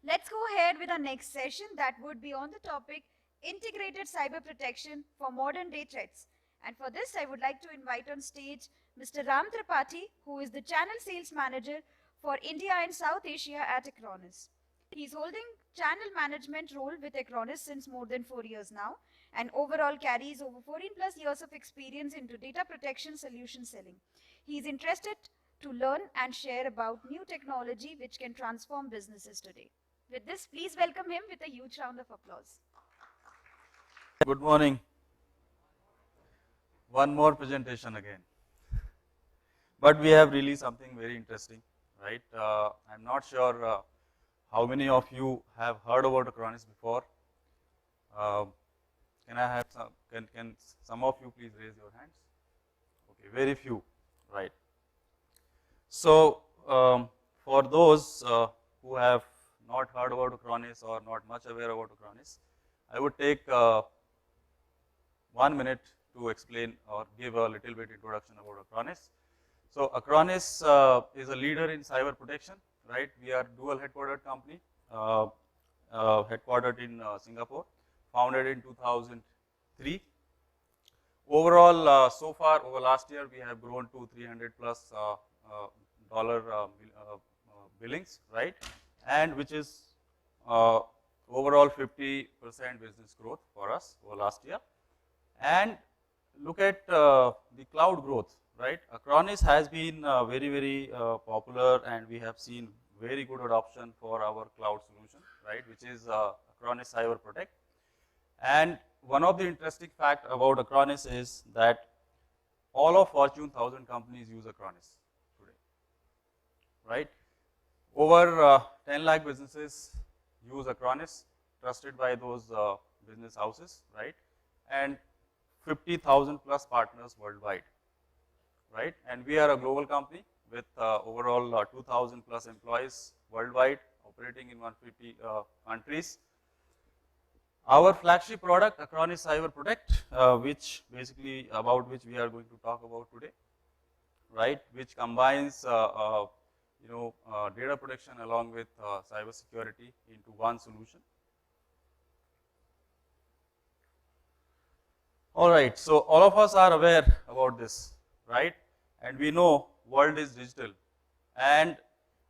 Let's go ahead with our next session that would be on the topic Integrated Cyber Protection for Modern Day Threats. And for this, I would like to invite on stage Mr. Ram Tripathi, who is the Channel Sales Manager for India and South Asia at Acronis. He is holding channel management role with Acronis since more than 4 years now, and overall carries over 14 plus years of experience into data protection solution selling. He is interested to learn and share about new technology which can transform businesses today. With this, please welcome him with a huge round of applause. Good morning. One more presentation again. But we have really something very interesting, right? I'm not sure how many of you have heard about Acronis before. Can I have some? Can some of you please raise your hands? Okay, very few, right? So for those who have not heard about Acronis or not much aware about Acronis, I would take 1 minute to explain or give a little bit introduction about Acronis. So Acronis is a leader in cyber protection, right? We are dual headquartered company, headquartered in Singapore, founded in 2003. Overall, so far over last year, we have grown to $300 plus billings, right? And which is overall 50% business growth for us over last year. And look at the cloud growth, right? Acronis has been very popular, and we have seen very good adoption for our cloud solution, right? Which is Acronis Cyber Protect. And one of the interesting fact about Acronis is that all of Fortune 1000 companies use Acronis today, right? Over 10 lakh businesses use Acronis, trusted by those business houses, right? And 50,000 plus partners worldwide, right? And we are a global company with overall 2,000 plus employees worldwide, operating in 150 countries. Our flagship product, Acronis Cyber Protect, which basically about which we are going to talk about today, right? Which combines data protection along with cyber security into one solution. All right, so all of us are aware about this, right? And we know world is digital, and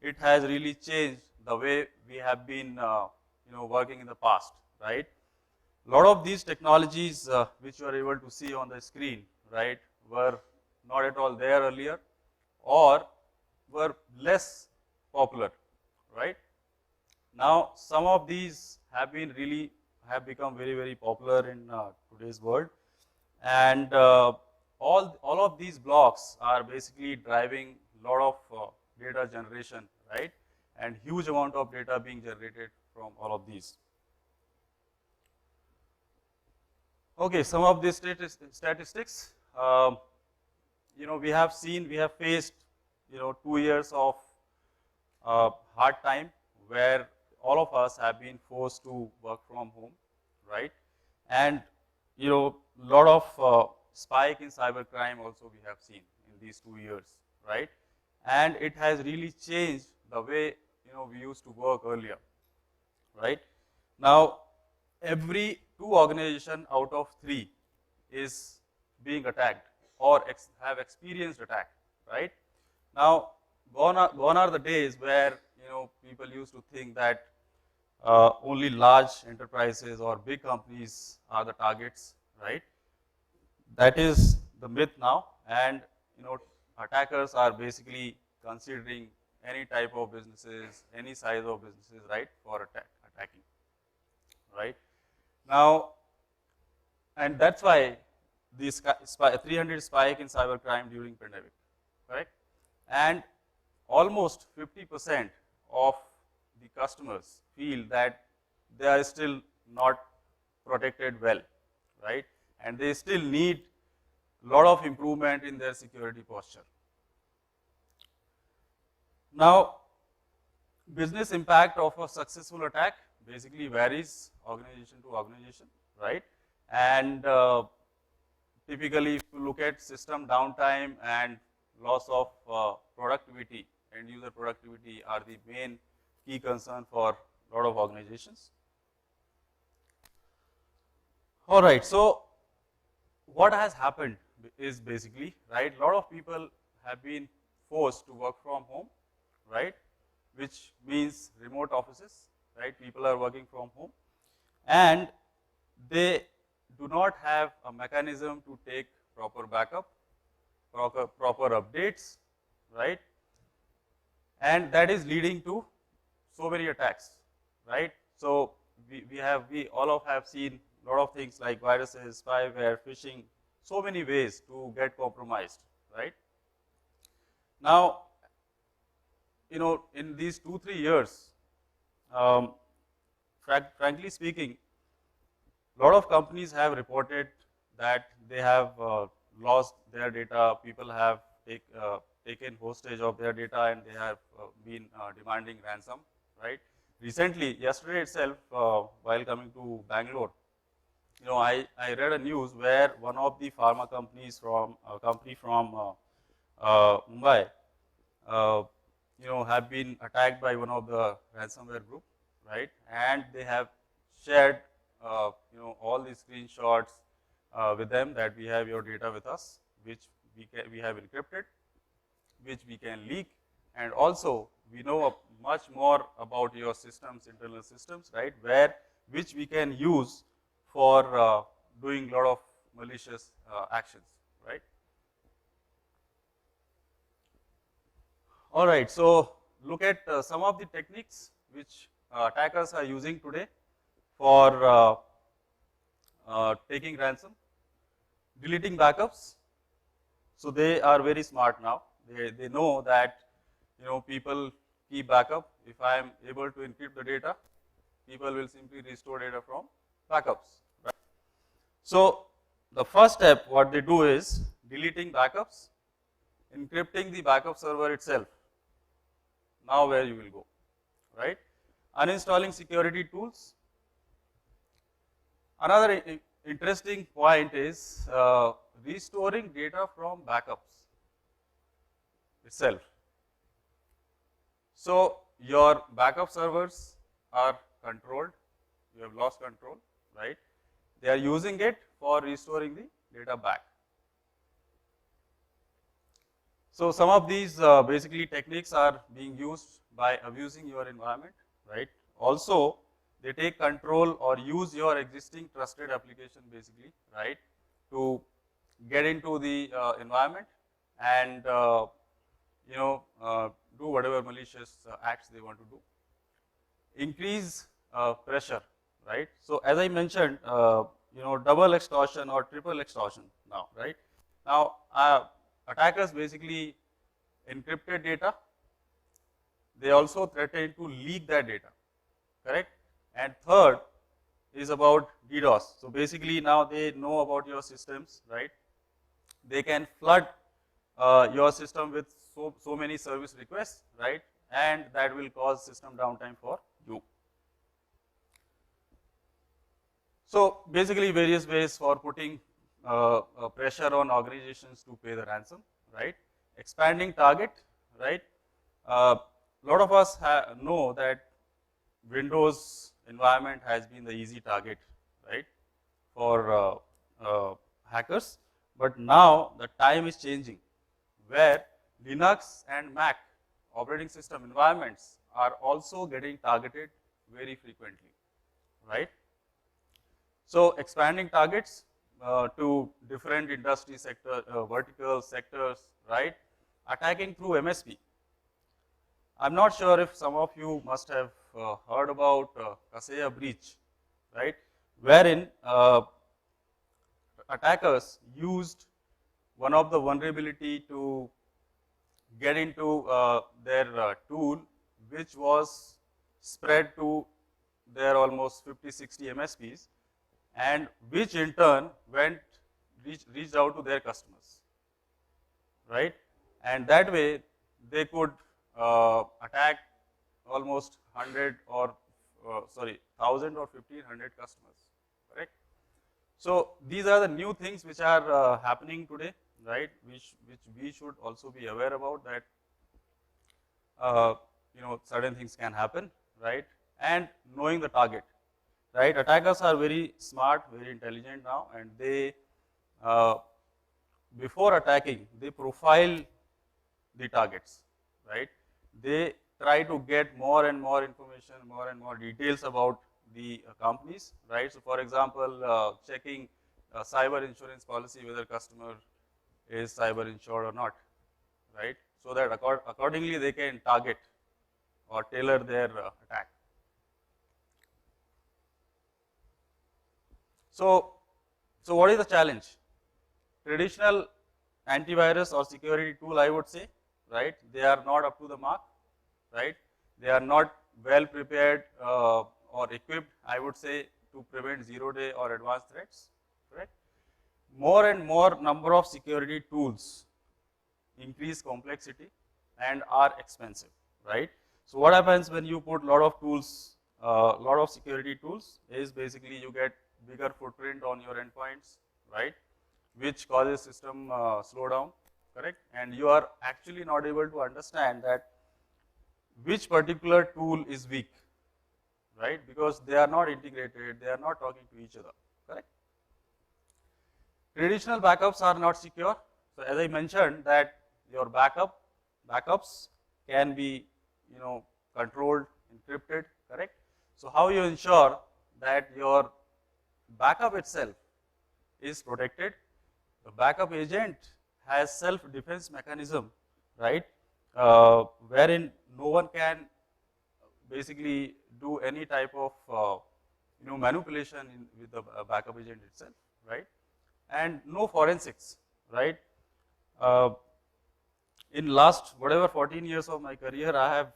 it has really changed the way we have been, working in the past, right? A lot of these technologies which you are able to see on the screen, right, were not at all there earlier, or were less popular, right? Now, some of these have become very popular in today's world, and all of these blocks are basically driving a lot of data generation, right? And huge amount of data being generated from all of these. Okay, some of these statistics. We have faced 2 years of hard time where all of us have been forced to work from home, right? And lot of spike in cybercrime also we have seen in these 2 years, right? And it has really changed the way we used to work earlier, right? Now, every 2 organization out of 3 is being attacked or have experienced attack, right? Now, gone are the days where people used to think that only large enterprises or big companies are the targets, right? That is the myth now, and attackers are basically considering any type of businesses, any size of businesses, right, for attacking, right? Now, and that's why this 300 spike in cybercrime during pandemic, correct? And almost 50% of the customers feel that they are still not protected well, right? And they still need a lot of improvement in their security posture. Now, business impact of a successful attack basically varies organization to organization, right? And typically, if you look at system downtime and loss of productivity, end user productivity are the main key concern for lot of organizations. All right, so what has happened is basically, right, a lot of people have been forced to work from home, right, which means remote offices, right, people are working from home, and they do not have a mechanism to take proper backup, proper updates, right, and that is leading to so many attacks, right. So we all have seen a lot of things like viruses, spyware, phishing, so many ways to get compromised, right. Now, you know, in these 2-3 years, frankly speaking, a lot of companies have reported that they have lost their data, people have taken hostage of their data, and they have been demanding ransom, right. Recently, yesterday itself, while coming to Bangalore, you know, I read a news where one of the pharma companies from Mumbai, you know, have been attacked by one of the ransomware group, right, and they have shared you know, all these screenshots with them that we have your data with us, which we have encrypted, which we can leak, and also we know much more about your systems, internal systems, right, which we can use for doing a lot of malicious actions, right. All right, so look at some of the techniques which attackers are using today for taking ransom. Deleting backups. So they are very smart now. They know that, you know, people keep backup. If I am able to encrypt the data, people will simply restore data from backups, right. So the first step, what they do is deleting backups, encrypting the backup server itself. Now where you will go, right? Uninstalling security tools. Another interesting point is restoring data from backups itself. So your backup servers are controlled, you have lost control, right? They are using it for restoring the data back. So some of these basically techniques are being used by abusing your environment, right? Also, they take control or use your existing trusted application basically, right, to get into the environment and you know, do whatever malicious acts they want to do. Increase pressure, right? So as I mentioned, you know, double extortion or triple extortion now, right? Now attackers basically encrypted data. They also threaten to leak that data, correct? And third is about DDoS. So basically now they know about your systems, right? They can flood your system with so many service requests, right? And that will cause system downtime for you. So basically various ways for putting pressure on organizations to pay the ransom, right? Expanding target, right? A lot of us know that Windows environment has been the easy target, right, for hackers. But now the time is changing, where Linux and Mac operating system environments are also getting targeted very frequently, right? So expanding targets to different industry sector, vertical sectors, right? Attacking through MSP. I'm not sure if some of you must have heard about 𝗕𝗗𝗿𝗂𝗏 breach, right? Wherein attackers used one of the vulnerability to get into their tool, which was spread to their almost 50-60 MSPs, and which in turn reached out to their customers, right? And that way they could attack almost 100 or 1,000 or 1,500 customers, correct? So these are the new things which are happening today, right? Which we should also be aware about, that you know, certain things can happen, right? And knowing the target, right? Attackers are very smart, very intelligent now, and they, before attacking, they profile the targets, right? They try to get more and more information, more and more details about the companies, right? So for example, checking cyber insurance policy, whether customer is cyber insured or not, right? So that accordingly they can target or tailor their attack. So what is the challenge? Traditional antivirus or security tool, I would say, right? They are not up to the mark, right? They are not well prepared or equipped, I would say, to prevent zero-day or advanced threats, correct? More and more number of security tools increase complexity and are expensive, right? So what happens when you put lot of tools, lot of security tools, is basically you get bigger footprint on your endpoints, right? Which causes system slowdown, correct? And you are actually not able to understand that which particular tool is weak, right? Because they are not integrated, they are not talking to each other, correct? Traditional backups are not secure. So as I mentioned that your backups can be, controlled, encrypted, correct? So how you ensure that your backup itself is protected? The backup agent has self-defense mechanism, right? Wherein no one can basically do any type of manipulation with the backup agent itself, right? And no forensics, right? In last whatever 14 years of my career, I have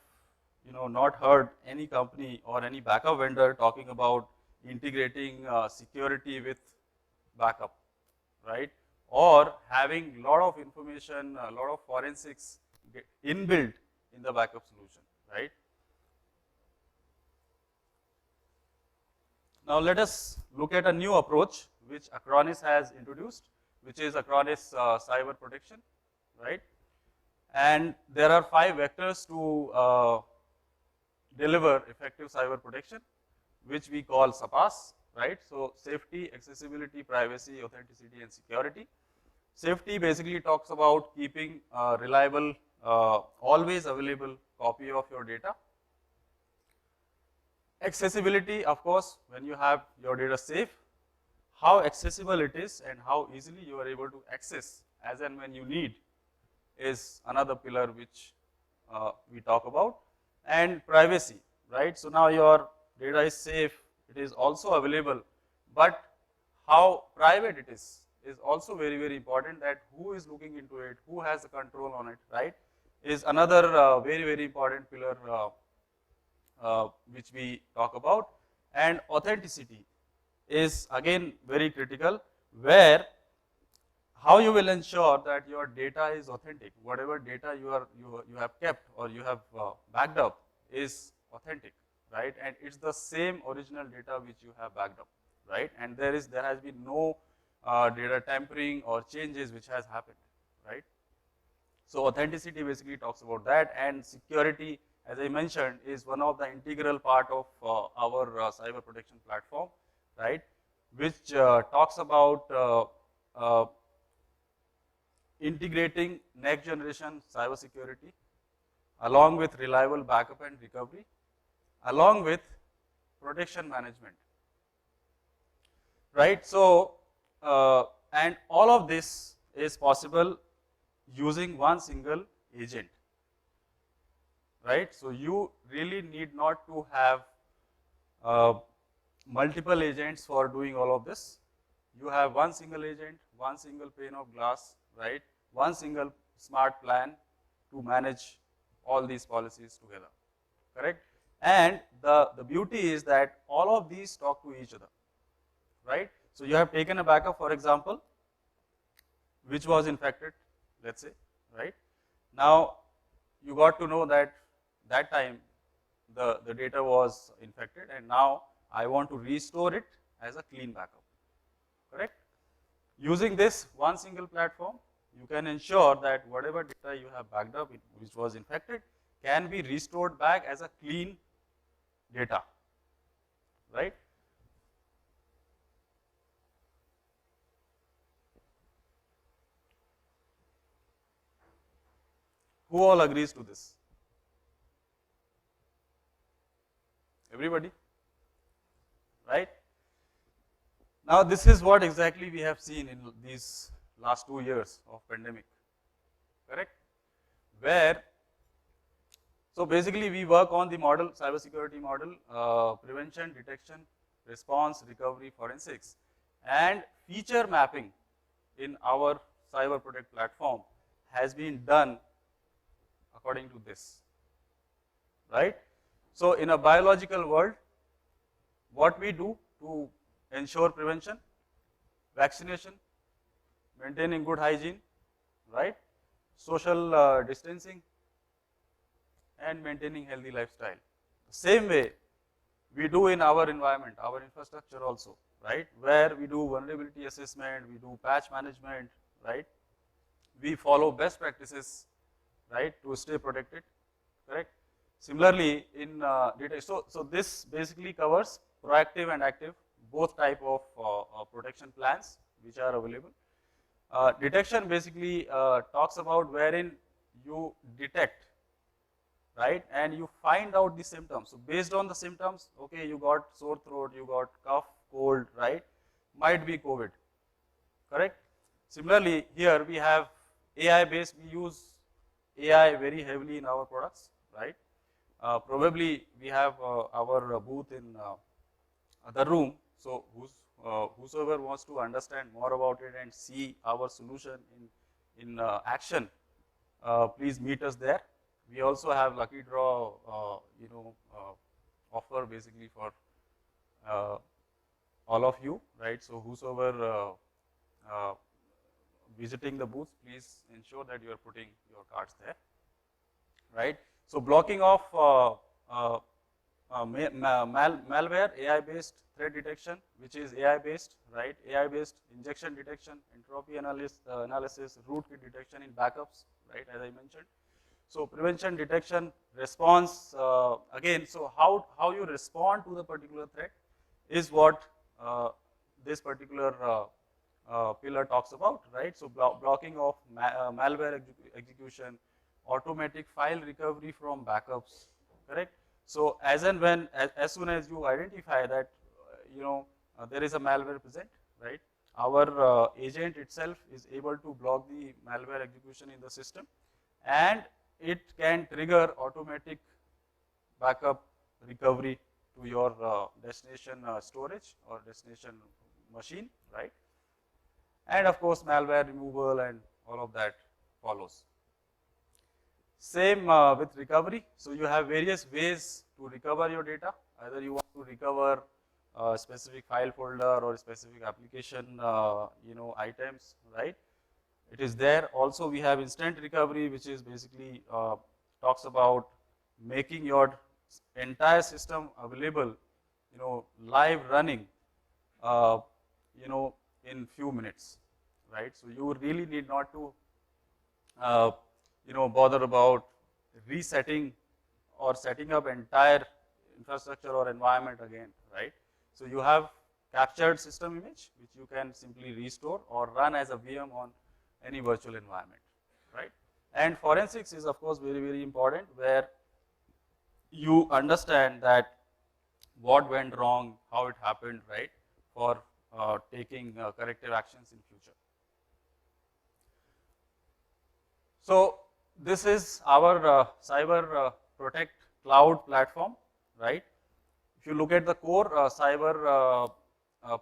not heard any company or any backup vendor talking about integrating security with backup, right? Or having lot of information, a lot of forensics inbuilt in the backup solution, right? Now let us look at a new approach which Acronis has introduced, which is Acronis cyber protection, right? And there are 5 vectors to deliver effective cyber protection, which we call SAPAS, right? So safety, accessibility, privacy, authenticity, and security. Safety basically talks about keeping reliable, always available copy of your data. Accessibility, of course, when you have your data safe, how accessible it is and how easily you are able to access as and when you need is another pillar which we talk about. And privacy, right? So now your data is safe, it is also available, but how private it is also very, very important, that who is looking into it, who has the control on it, right? Is another very, very important pillar which we talk about. And authenticity is again very critical, where how you will ensure that your data is authentic, whatever data you have kept or you have backed up is authentic, right? And it's the same original data which you have backed up, right? And there has been no data tampering or changes which has happened, right? So authenticity basically talks about that, and security, as I mentioned, is one of the integral part of our cyber protection platform, right? Which talks about integrating next generation cyber security along with reliable backup and recovery, along with protection management, right? So and all of this is possible using one single agent, right? So you really need not to have multiple agents for doing all of this. You have one single agent, one single pane of glass, right? One single smart plan to manage all these policies together, correct? And the beauty is that all of these talk to each other, right? So you have taken a backup, for example, which was infected, let's say, right? Now you got to know that that time the data was infected, and now I want to restore it as a clean backup, correct? Using this one single platform, you can ensure that whatever data you have backed up, which was infected, can be restored back as a clean data, right? Who all agrees to this? Everybody, right? Now this is what exactly we have seen in these last 2 years of pandemic, correct? Where, so basically we work on the model, cybersecurity model, prevention, detection, response, recovery, forensics, and feature mapping in our Cyber Protect platform has been done according to this, right? So in a biological world, what we do to ensure prevention, vaccination, maintaining good hygiene, right? Social distancing, and maintaining healthy lifestyle. Same way we do in our environment, our infrastructure also, right? Where we do vulnerability assessment, we do patch management, right? We follow best practices, right, to stay protected, correct? Similarly, in data, so this basically covers proactive and active, both type of protection plans which are available. Detection basically talks about wherein you detect, right, and you find out the symptoms. So based on the symptoms, okay, you got sore throat, you got cough, cold, right, might be COVID, correct? Similarly, here we have AI based, we use AI very heavily in our products, right? Probably we have our booth in other room, so whosoever wants to understand more about it and see our solution in action, please meet us there. We also have lucky draw, offer basically for all of you, right? So whosoever visiting the booth, please ensure that you are putting your cards there, right? So blocking of malware, AI-based threat detection, which is AI-based, right? AI-based injection detection, entropy analysis, rootkit detection in backups, right? As I mentioned. So prevention, detection, response. Again, so how you respond to the particular threat is what this particular pillar talks about, right? So blocking of malware execution, automatic file recovery from backups, correct? So as and when, as soon as you identify that, there is a malware present, right? Our agent itself is able to block the malware execution in the system, and it can trigger automatic backup recovery to your destination storage or destination machine, right? And of course, malware removal and all of that follows. Same with recovery. So you have various ways to recover your data. Either you want to recover a specific file folder or a specific application, items, right? It is there. Also, we have instant recovery, which is basically talks about making your entire system available, live running, in few minutes, right? So you really need not to, bother about resetting or setting up entire infrastructure or environment again, right? So you have captured system image, which you can simply restore or run as a VM on any virtual environment, right? And forensics is of course very, very important, where you understand that what went wrong, how it happened, right? For taking corrective actions in future. So this is our Cyber Protect cloud platform, right? If you look at the core Cyber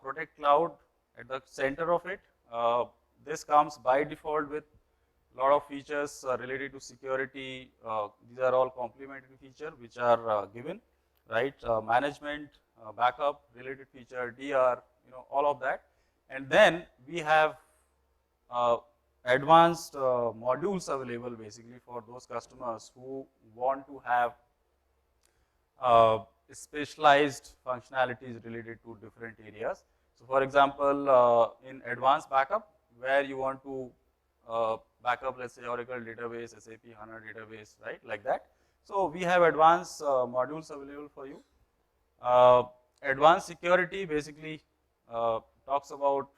Protect cloud, at the center of it, this comes by default with a lot of features related to security. These are all complementary features which are given, right? Management, backup related feature, DR, all of that. And then we have advanced modules available basically for those customers who want to have specialized functionalities related to different areas. So for example, in advanced backup, where you want to backup, let's say Oracle database, SAP HANA database, right, like that. So we have advanced modules available for you. advanced security basically talks about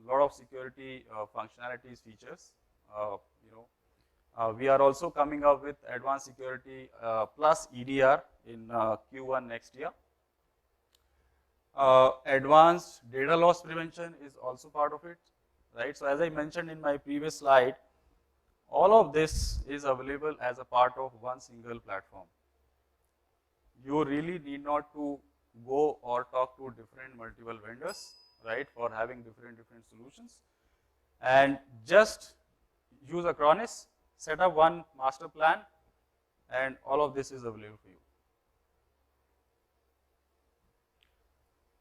a lot of security functionalities, features. We are also coming up with advanced security plus EDR in Q1 next year. Advanced data loss prevention is also part of it, right? So as I mentioned in my previous slide, all of this is available as a part of one single platform. You really need not to go or talk to different multiple vendors, right, for having different solutions, and just use Acronis, set up one master plan, and all of this is available for you.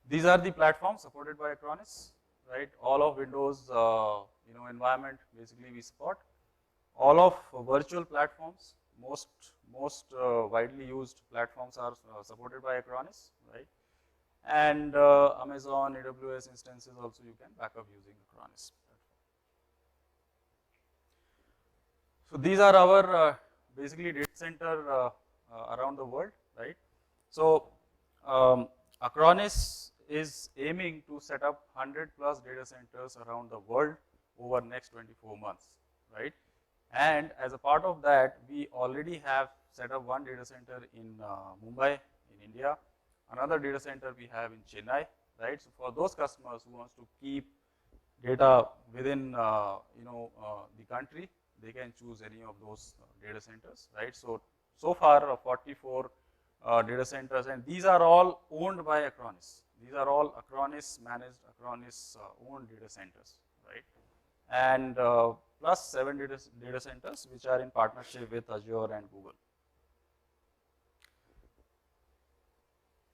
These are the platforms supported by Acronis, right? All of Windows environment basically we support. All of virtual platforms, most widely used platforms are supported by Acronis, right? And Amazon, AWS instances also you can back up using Acronis platform. So these are our basically data center around the world, right? So Acronis is aiming to set up 100+ data centers around the world over next 24 months, right? And as a part of that, we already have set up one data center in Mumbai, in India. Another data center we have in Chennai, right? So for those customers who wants to keep data within the country, they can choose any of those data centers, right? So far 44 data centers, and these are all owned by Acronis. These are all Acronis managed, Acronis owned data centers, right? And plus 7 data centers which are in partnership with Azure and Google.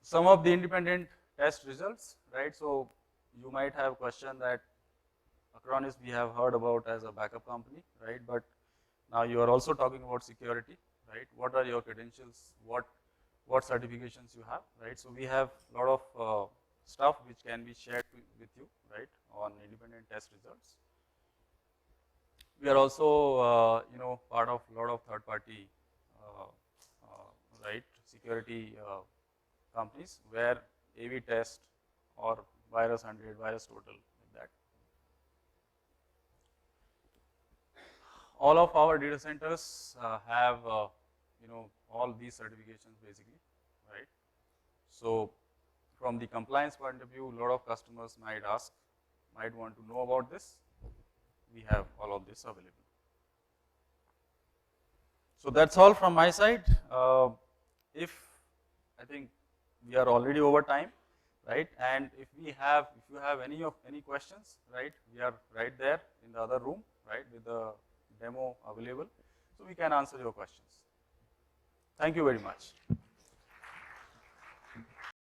Some of the independent test results, right? So you might have questioned that Acronis we have heard about as a backup company, right? But now you are also talking about security, right? What are your credentials? What certifications you have, right? So we have a lot of stuff which can be shared with you, right, on independent test results. We are also, part of a lot of third-party, right, security companies where AV test or Virus100, VirusTotal, like that. All of our data centers have, all these certifications basically, right? So from the compliance point of view, a lot of customers might want to know about this. We have all of this available. So that's all from my side. If I think we are already over time, right? And if you have any questions, right? We are right there in the other room, right, with the demo available, so we can answer your questions. Thank you very much.